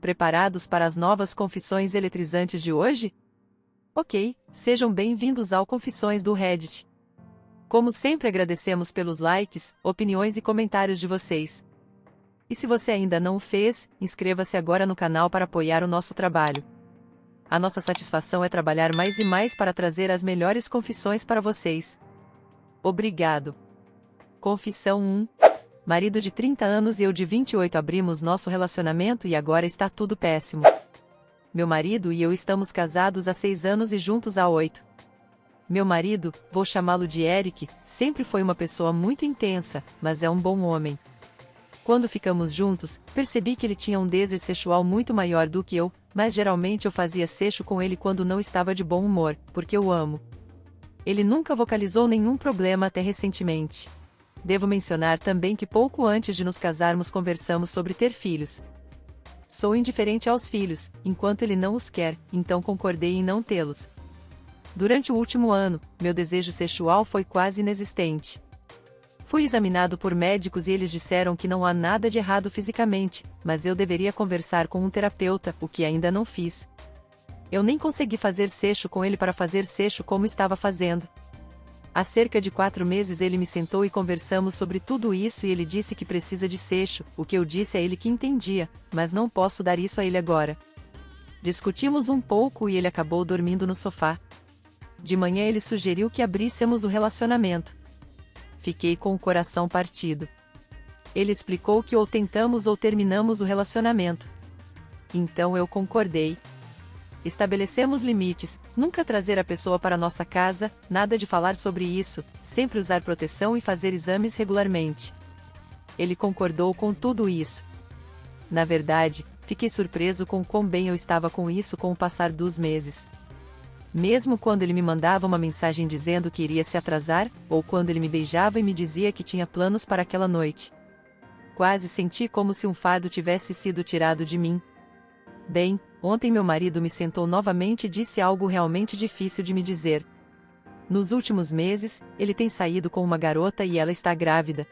Preparados para as novas confissões eletrizantes de hoje? Ok, sejam bem-vindos ao Confissões do Reddit. Como sempre, agradecemos pelos likes, opiniões e comentários de vocês. E se você ainda não o fez, inscreva-se agora no canal para apoiar o nosso trabalho. A nossa satisfação é trabalhar mais e mais para trazer as melhores confissões para vocês. Obrigado. Confissão 1. Marido de 30 anos e eu de 28 abrimos nosso relacionamento e agora está tudo péssimo. Meu marido e eu estamos casados há 6 anos e juntos há 8. Meu marido, vou chamá-lo de Eric, sempre foi uma pessoa muito intensa, mas é um bom homem. Quando ficamos juntos, percebi que ele tinha um desejo sexual muito maior do que eu, mas geralmente eu fazia sexo com ele quando não estava de bom humor, porque eu amo. Ele nunca vocalizou nenhum problema até recentemente. Devo mencionar também que pouco antes de nos casarmos conversamos sobre ter filhos. Sou indiferente aos filhos, enquanto ele não os quer, então concordei em não tê-los. Durante o último ano, meu desejo sexual foi quase inexistente. Fui examinado por médicos e eles disseram que não há nada de errado fisicamente, mas eu deveria conversar com um terapeuta, o que ainda não fiz. Eu nem consegui fazer sexo com ele para fazer sexo como estava fazendo. Há cerca de 4 meses ele me sentou e conversamos sobre tudo isso e ele disse que precisa de sexo, o que eu disse a ele que entendia, mas não posso dar isso a ele agora. Discutimos um pouco e ele acabou dormindo no sofá. De manhã ele sugeriu que abríssemos o relacionamento. Fiquei com o coração partido. Ele explicou que ou tentamos ou terminamos o relacionamento. Então eu concordei. Estabelecemos limites, nunca trazer a pessoa para nossa casa, nada de falar sobre isso, sempre usar proteção e fazer exames regularmente. Ele concordou com tudo isso. Na verdade, fiquei surpreso com quão bem eu estava com isso com o passar dos meses. Mesmo quando ele me mandava uma mensagem dizendo que iria se atrasar, ou quando ele me beijava e me dizia que tinha planos para aquela noite. Quase senti como se um fardo tivesse sido tirado de mim. Bem, ontem meu marido me sentou novamente e disse algo realmente difícil de me dizer. Nos últimos meses, ele tem saído com uma garota e ela está grávida.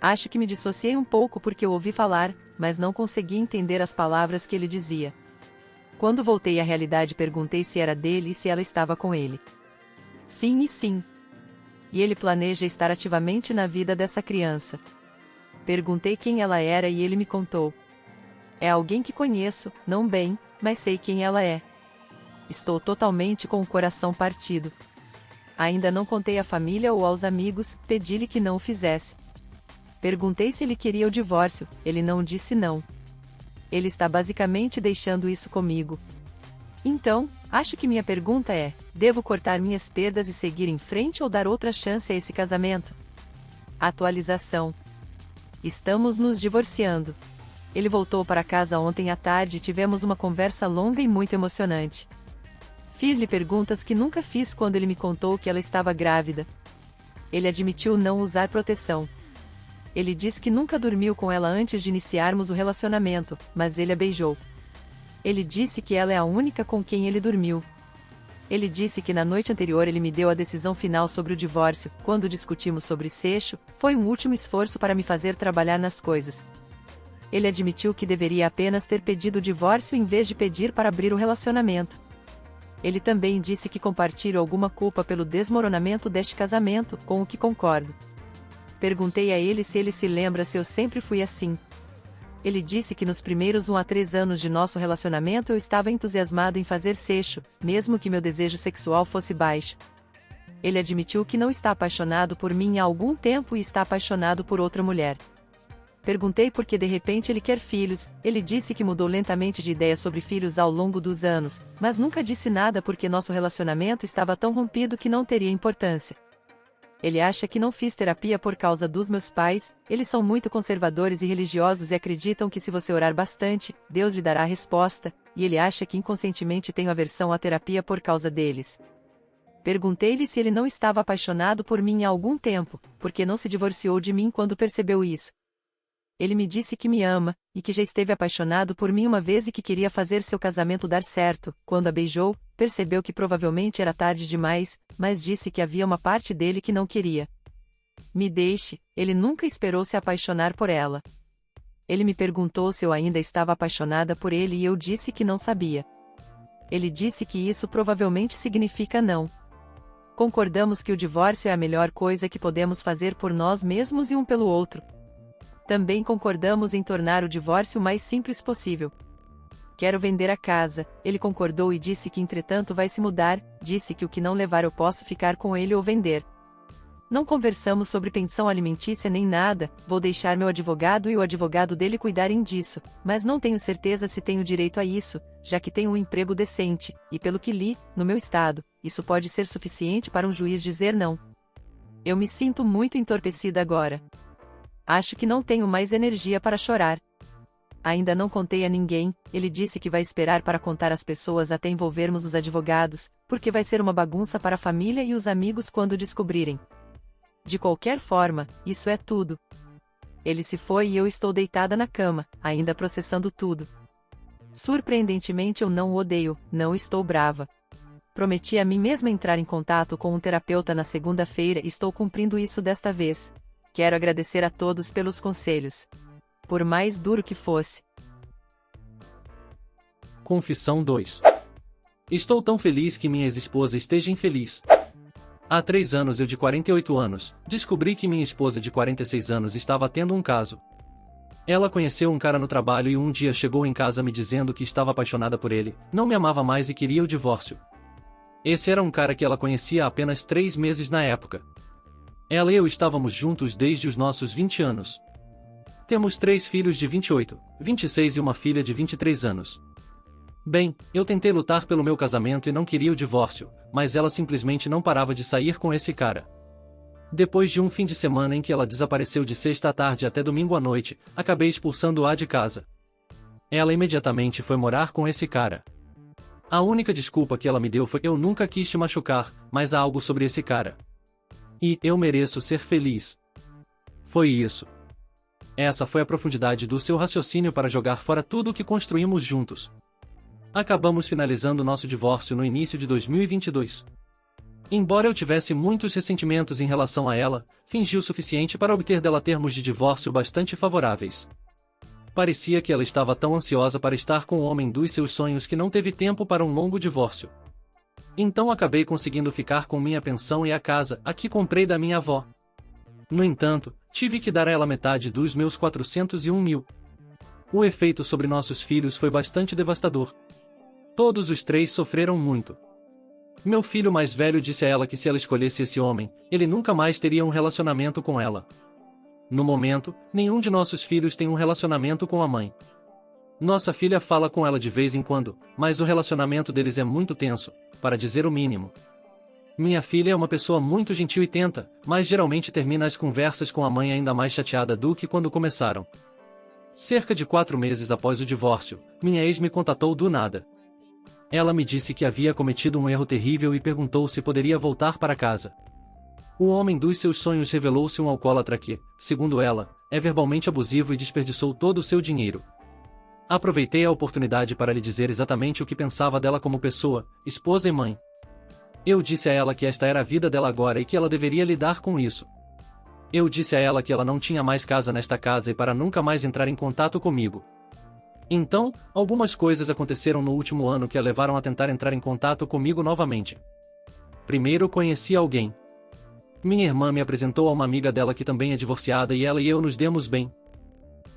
Acho que me dissociei um pouco porque eu ouvi falar, mas não consegui entender as palavras que ele dizia. Quando voltei à realidade, perguntei se era dele e se ela estava com ele. Sim e sim. E ele planeja estar ativamente na vida dessa criança. Perguntei quem ela era e ele me contou. É alguém que conheço, não bem, mas sei quem ela é. Estou totalmente com o coração partido. Ainda não contei à família ou aos amigos, pedi-lhe que não o fizesse. Perguntei se ele queria o divórcio, ele não disse não. Ele está basicamente deixando isso comigo. Então, acho que minha pergunta é: devo cortar minhas perdas e seguir em frente ou dar outra chance a esse casamento? Atualização. Estamos nos divorciando. Ele voltou para casa ontem à tarde e tivemos uma conversa longa e muito emocionante. Fiz-lhe perguntas que nunca fiz quando ele me contou que ela estava grávida. Ele admitiu não usar proteção. Ele disse que nunca dormiu com ela antes de iniciarmos o relacionamento, mas ele a beijou. Ele disse que ela é a única com quem ele dormiu. Ele disse que na noite anterior ele me deu a decisão final sobre o divórcio. Quando discutimos sobre sexo, foi um último esforço para me fazer trabalhar nas coisas. Ele admitiu que deveria apenas ter pedido o divórcio em vez de pedir para abrir o relacionamento. Ele também disse que compartilho alguma culpa pelo desmoronamento deste casamento, com o que concordo. Perguntei a ele se ele se lembra se eu sempre fui assim. Ele disse que nos primeiros 1 a 3 anos de nosso relacionamento eu estava entusiasmado em fazer sexo, mesmo que meu desejo sexual fosse baixo. Ele admitiu que não está apaixonado por mim há algum tempo e está apaixonado por outra mulher. Perguntei por que de repente ele quer filhos. Ele disse que mudou lentamente de ideia sobre filhos ao longo dos anos, mas nunca disse nada porque nosso relacionamento estava tão rompido que não teria importância. Ele acha que não fiz terapia por causa dos meus pais, eles são muito conservadores e religiosos e acreditam que se você orar bastante, Deus lhe dará a resposta, e ele acha que inconscientemente tenho aversão à terapia por causa deles. Perguntei-lhe se ele não estava apaixonado por mim há algum tempo, porque não se divorciou de mim quando percebeu isso. Ele me disse que me ama, e que já esteve apaixonado por mim uma vez e que queria fazer seu casamento dar certo. Quando a beijou, percebeu que provavelmente era tarde demais, mas disse que havia uma parte dele que não queria. Me deixe, ele nunca esperou se apaixonar por ela. Ele me perguntou se eu ainda estava apaixonada por ele e eu disse que não sabia. Ele disse que isso provavelmente significa não. Concordamos que o divórcio é a melhor coisa que podemos fazer por nós mesmos e um pelo outro. Também concordamos em tornar o divórcio o mais simples possível. Quero vender a casa, ele concordou e disse que entretanto vai se mudar, disse que o que não levar eu posso ficar com ele ou vender. Não conversamos sobre pensão alimentícia nem nada, vou deixar meu advogado e o advogado dele cuidarem disso, mas não tenho certeza se tenho direito a isso, já que tenho um emprego decente, e pelo que li, no meu estado, isso pode ser suficiente para um juiz dizer não. Eu me sinto muito entorpecida agora. Acho que não tenho mais energia para chorar. Ainda não contei a ninguém, ele disse que vai esperar para contar às pessoas até envolvermos os advogados, porque vai ser uma bagunça para a família e os amigos quando descobrirem. De qualquer forma, isso é tudo. Ele se foi e eu estou deitada na cama, ainda processando tudo. Surpreendentemente eu não o odeio, não estou brava. Prometi a mim mesma entrar em contato com um terapeuta na segunda-feira e estou cumprindo isso desta vez. Quero agradecer a todos pelos conselhos. Por mais duro que fosse. Confissão 2. Estou tão feliz que minha ex-esposa esteja infeliz. Há 3 anos eu de 48 anos, descobri que minha esposa de 46 anos estava tendo um caso. Ela conheceu um cara no trabalho e um dia chegou em casa me dizendo que estava apaixonada por ele, não me amava mais e queria o divórcio. Esse era um cara que ela conhecia há apenas 3 meses na época. Ela e eu estávamos juntos desde os nossos 20 anos. Temos 3 filhos de 28, 26 e uma filha de 23 anos. Bem, eu tentei lutar pelo meu casamento e não queria o divórcio, mas ela simplesmente não parava de sair com esse cara. Depois de um fim de semana em que ela desapareceu de sexta à tarde até domingo à noite, acabei expulsando-a de casa. Ela imediatamente foi morar com esse cara. A única desculpa que ela me deu foi: eu nunca quis te machucar, mas há algo sobre esse cara. E eu mereço ser feliz. Foi isso. Essa foi a profundidade do seu raciocínio para jogar fora tudo o que construímos juntos. Acabamos finalizando nosso divórcio no início de 2022. Embora eu tivesse muitos ressentimentos em relação a ela, fingi o suficiente para obter dela termos de divórcio bastante favoráveis. Parecia que ela estava tão ansiosa para estar com o homem dos seus sonhos que não teve tempo para um longo divórcio. Então acabei conseguindo ficar com minha pensão e a casa, a que comprei da minha avó. No entanto, tive que dar a ela metade dos meus 401 mil. O efeito sobre nossos filhos foi bastante devastador. Todos os 3 sofreram muito. Meu filho mais velho disse a ela que se ela escolhesse esse homem, ele nunca mais teria um relacionamento com ela. No momento, nenhum de nossos filhos tem um relacionamento com a mãe. Nossa filha fala com ela de vez em quando, mas o relacionamento deles é muito tenso, para dizer o mínimo. Minha filha é uma pessoa muito gentil e tenta, mas geralmente termina as conversas com a mãe ainda mais chateada do que quando começaram. Cerca de 4 meses após o divórcio, minha ex me contatou do nada. Ela me disse que havia cometido um erro terrível e perguntou se poderia voltar para casa. O homem dos seus sonhos revelou-se um alcoólatra que, segundo ela, é verbalmente abusivo e desperdiçou todo o seu dinheiro. Aproveitei a oportunidade para lhe dizer exatamente o que pensava dela como pessoa, esposa e mãe. Eu disse a ela que esta era a vida dela agora e que ela deveria lidar com isso. Eu disse a ela que ela não tinha mais casa nesta casa e para nunca mais entrar em contato comigo. Então, algumas coisas aconteceram no último ano que a levaram a tentar entrar em contato comigo novamente. Primeiro conheci alguém. Minha irmã me apresentou a uma amiga dela que também é divorciada e ela e eu nos demos bem.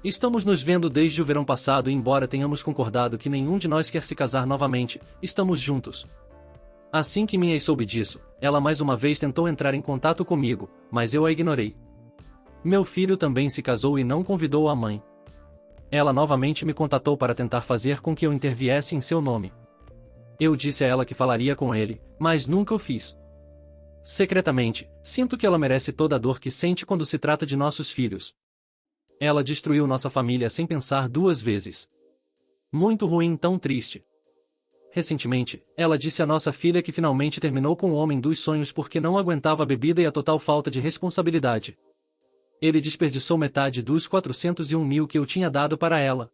Estamos nos vendo desde o verão passado e embora tenhamos concordado que nenhum de nós quer se casar novamente, estamos juntos. Assim que minha ex soube disso, ela mais uma vez tentou entrar em contato comigo, mas eu a ignorei. Meu filho também se casou e não convidou a mãe. Ela novamente me contatou para tentar fazer com que eu interviesse em seu nome. Eu disse a ela que falaria com ele, mas nunca o fiz. Secretamente, sinto que ela merece toda a dor que sente quando se trata de nossos filhos. Ela destruiu nossa família sem pensar 2 vezes. Muito ruim, tão triste. Recentemente, ela disse à nossa filha que finalmente terminou com o homem dos sonhos porque não aguentava a bebida e a total falta de responsabilidade. Ele desperdiçou metade dos 401 mil que eu tinha dado para ela.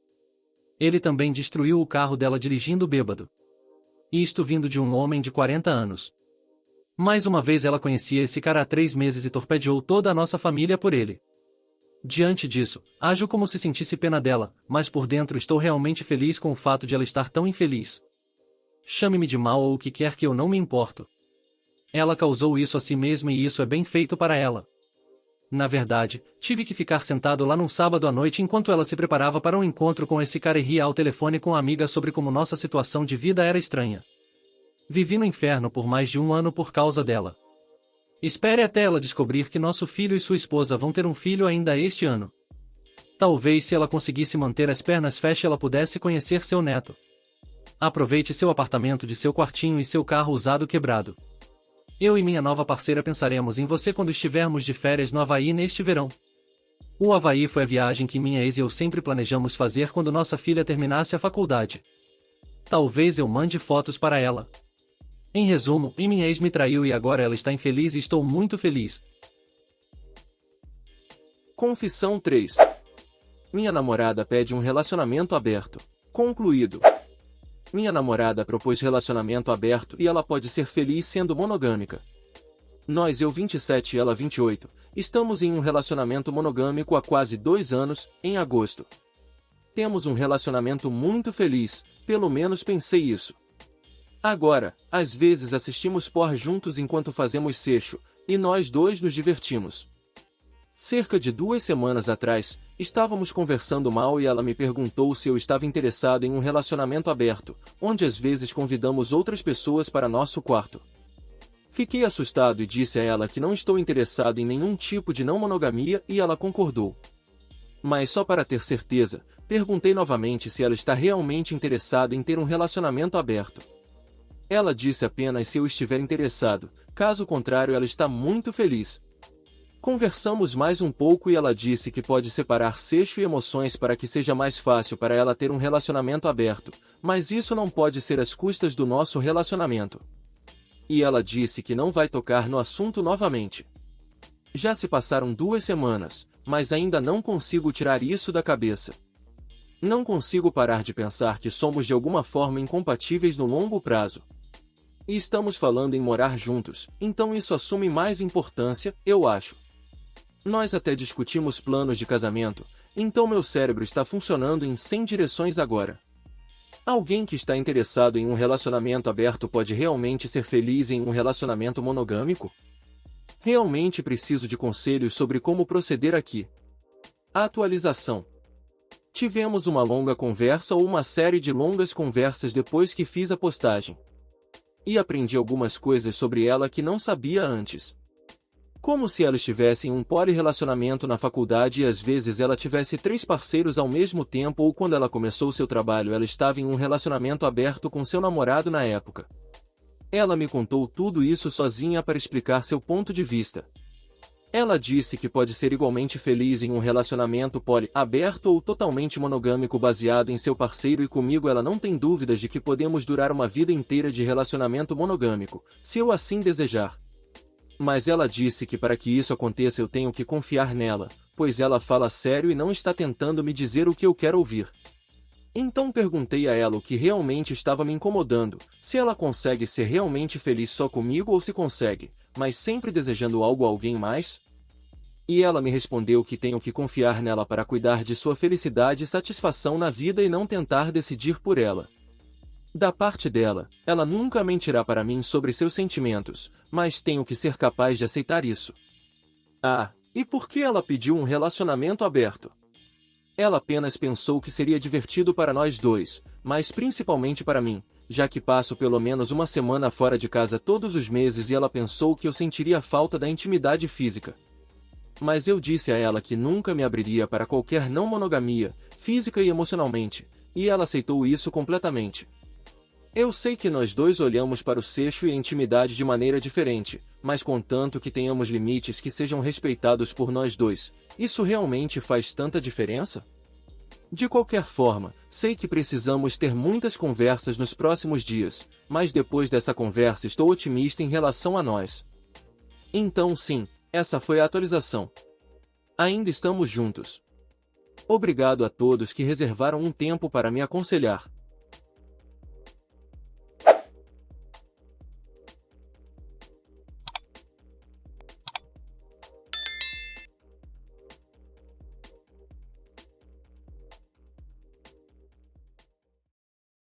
Ele também destruiu o carro dela dirigindo bêbado. Isto vindo de um homem de 40 anos. Mais uma vez ela conhecia esse cara há 3 meses e torpedeou toda a nossa família por ele. Diante disso, ajo como se sentisse pena dela, mas por dentro estou realmente feliz com o fato de ela estar tão infeliz. Chame-me de mal ou o que quer que eu não me importo. Ela causou isso a si mesma e isso é bem feito para ela. Na verdade, tive que ficar sentado lá num sábado à noite enquanto ela se preparava para um encontro com esse cara e ria ao telefone com a amiga sobre como nossa situação de vida era estranha. Vivi no inferno por mais de 1 ano por causa dela. Espere até ela descobrir que nosso filho e sua esposa vão ter um filho ainda este ano. Talvez se ela conseguisse manter as pernas feche ela pudesse conhecer seu neto. Aproveite seu apartamento de seu quartinho e seu carro usado quebrado. Eu e minha nova parceira pensaremos em você quando estivermos de férias no Havaí neste verão. O Havaí foi a viagem que minha ex e eu sempre planejamos fazer quando nossa filha terminasse a faculdade. Talvez eu mande fotos para ela. Em resumo, minha ex me traiu e agora ela está infeliz e estou muito feliz. Confissão 3. Minha namorada pede um relacionamento aberto. Concluído. Minha namorada propôs relacionamento aberto e ela pode ser feliz sendo monogâmica. Nós, eu 27 e ela 28, estamos em um relacionamento monogâmico há quase 2 anos, em agosto. Temos um relacionamento muito feliz, pelo menos pensei isso. Agora, às vezes assistimos porn juntos enquanto fazemos sexo, e nós dois nos divertimos. Cerca de 2 semanas atrás, estávamos conversando mal e ela me perguntou se eu estava interessado em um relacionamento aberto, onde às vezes convidamos outras pessoas para nosso quarto. Fiquei assustado e disse a ela que não estou interessado em nenhum tipo de não monogamia e ela concordou. Mas só para ter certeza, perguntei novamente se ela está realmente interessada em ter um relacionamento aberto. Ela disse apenas se eu estiver interessado, caso contrário ela está muito feliz. Conversamos mais um pouco e ela disse que pode separar sexo e emoções para que seja mais fácil para ela ter um relacionamento aberto, mas isso não pode ser às custas do nosso relacionamento. E ela disse que não vai tocar no assunto novamente. Já se passaram 2 semanas, mas ainda não consigo tirar isso da cabeça. Não consigo parar de pensar que somos de alguma forma incompatíveis no longo prazo. E estamos falando em morar juntos, então isso assume mais importância, eu acho. Nós até discutimos planos de casamento, então meu cérebro está funcionando em 100 direções agora. Alguém que está interessado em um relacionamento aberto pode realmente ser feliz em um relacionamento monogâmico? Realmente preciso de conselhos sobre como proceder aqui. Atualização. Tivemos uma longa conversa ou uma série de longas conversas depois que fiz a postagem. E aprendi algumas coisas sobre ela que não sabia antes. Como se ela estivesse em um polirrelacionamento na faculdade e às vezes ela tivesse 3 parceiros ao mesmo tempo ou quando ela começou seu trabalho ela estava em um relacionamento aberto com seu namorado na época. Ela me contou tudo isso sozinha para explicar seu ponto de vista. Ela disse que pode ser igualmente feliz em um relacionamento poli-aberto ou totalmente monogâmico baseado em seu parceiro e comigo ela não tem dúvidas de que podemos durar uma vida inteira de relacionamento monogâmico, se eu assim desejar. Mas ela disse que para que isso aconteça eu tenho que confiar nela, pois ela fala sério e não está tentando me dizer o que eu quero ouvir. Então perguntei a ela o que realmente estava me incomodando, se ela consegue ser realmente feliz só comigo ou se consegue, mas sempre desejando algo a alguém mais? E ela me respondeu que tenho que confiar nela para cuidar de sua felicidade e satisfação na vida e não tentar decidir por ela. Da parte dela, ela nunca mentirá para mim sobre seus sentimentos, mas tenho que ser capaz de aceitar isso. Ah, e por que ela pediu um relacionamento aberto? Ela apenas pensou que seria divertido para nós dois, mas principalmente para mim, já que passo pelo menos uma semana fora de casa todos os meses e ela pensou que eu sentiria falta da intimidade física. Mas eu disse a ela que nunca me abriria para qualquer não monogamia, física e emocionalmente, e ela aceitou isso completamente. Eu sei que nós dois olhamos para o sexo e a intimidade de maneira diferente, mas contanto que tenhamos limites que sejam respeitados por nós dois, isso realmente faz tanta diferença? De qualquer forma, sei que precisamos ter muitas conversas nos próximos dias, mas depois dessa conversa estou otimista em relação a nós. Então sim, essa foi a atualização. Ainda estamos juntos. Obrigado a todos que reservaram um tempo para me aconselhar.